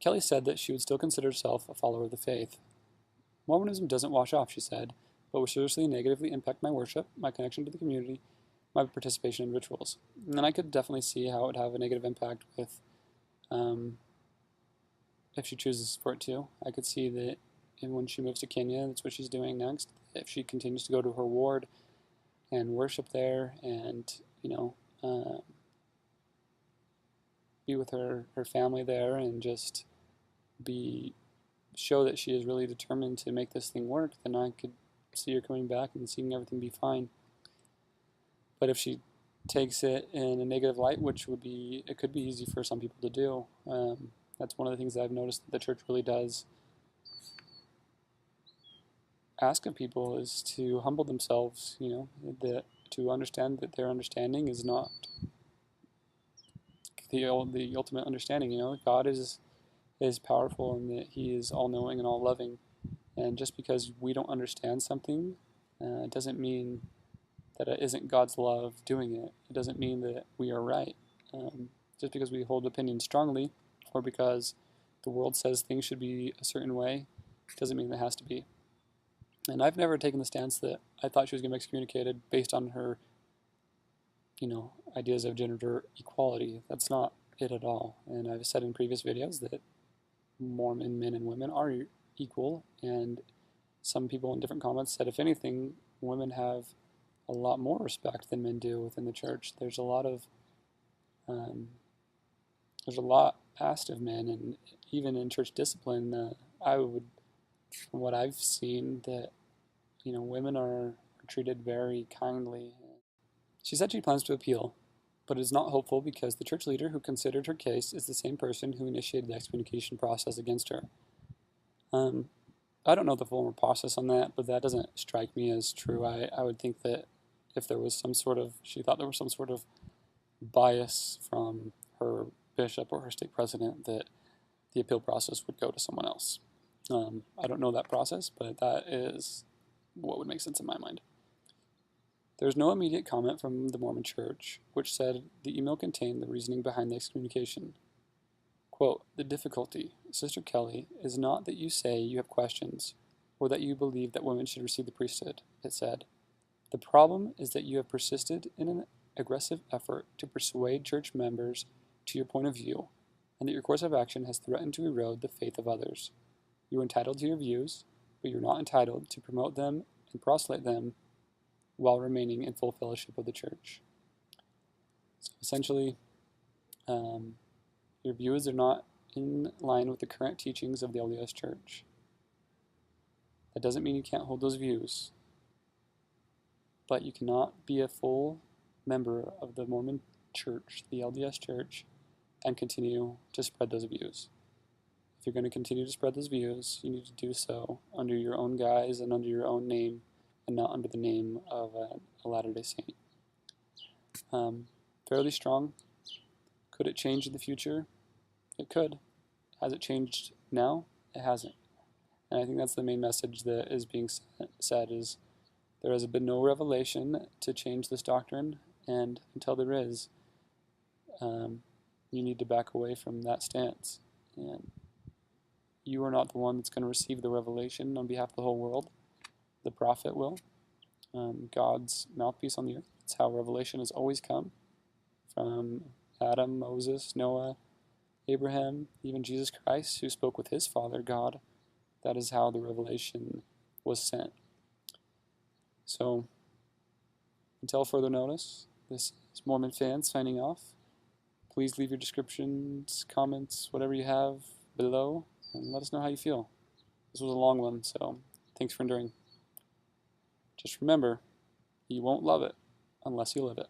Kelly said that she would still consider herself a follower of the faith. Mormonism doesn't wash off, she said, but will seriously negatively impact my worship, my connection to the community, my participation in rituals. And I could definitely see how it would have a negative impact with, if she chooses for it to. I could see that when she moves to Kenya, that's what she's doing next. If she continues to go to her ward and worship there and, be with her family there and just show that she is really determined to make this thing work, then I could see her coming back and seeing everything be fine. But if she takes it in a negative light, which it could be easy for some people to do, that's one of the things that I've noticed that the church really does ask of people, is to humble themselves, to understand that their understanding is not the ultimate understanding. God is powerful and that He is all-knowing and all-loving. And just because we don't understand something doesn't mean that it isn't God's love doing it. It doesn't mean that we are right. Just because we hold opinions strongly, or because the world says things should be a certain way, doesn't mean it has to be. And I've never taken the stance that I thought she was going to be excommunicated based on her, ideas of gender equality. That's not it at all. And I've said in previous videos that Mormon men and women are equal, and some people in different comments said, if anything, women have a lot more respect than men do within the church. There's a lot asked of men, and even in church discipline, from what I've seen, that women are treated very kindly. She said she plans to appeal, but it is not hopeful because the church leader who considered her case is the same person who initiated the excommunication process against her. I don't know the formal process on that, but that doesn't strike me as true. I would think that if there was she thought there was some sort of bias from her bishop or her stake president, that the appeal process would go to someone else. I don't know that process, but that is what would make sense in my mind. There is no immediate comment from the Mormon Church, which said the email contained the reasoning behind the excommunication. Quote, "The difficulty, Sister Kelly, is not that you say you have questions, or that you believe that women should receive the priesthood," it said. "The problem is that you have persisted in an aggressive effort to persuade church members to your point of view, and that your course of action has threatened to erode the faith of others. You are entitled to your views, but you're not entitled to promote them and proselyte them while remaining in full fellowship of the church." So essentially, your views are not in line with the current teachings of the LDS Church. That doesn't mean you can't hold those views, but you cannot be a full member of the Mormon Church, the LDS Church, and continue to spread those views. If you're going to continue to spread those views, you need to do so under your own guise and under your own name, and not under the name of a Latter-day Saint. Fairly strong. Could it change in the future? It could. Has it changed now? It hasn't. And I think that's the main message that is being said, is there has been no revelation to change this doctrine, and until there is, you need to back away from that stance. And you are not the one that's going to receive the revelation on behalf of the whole world. The prophet will. God's mouthpiece on the earth. That's how revelation has always come. From Adam, Moses, Noah, Abraham, even Jesus Christ, who spoke with his Father, God. That is how the revelation was sent. So, until further notice, this is Mormonfan signing off. Please leave your descriptions, comments, whatever you have below, and let us know how you feel. This was a long one, so thanks for enduring. Just remember, you won't love it unless you live it.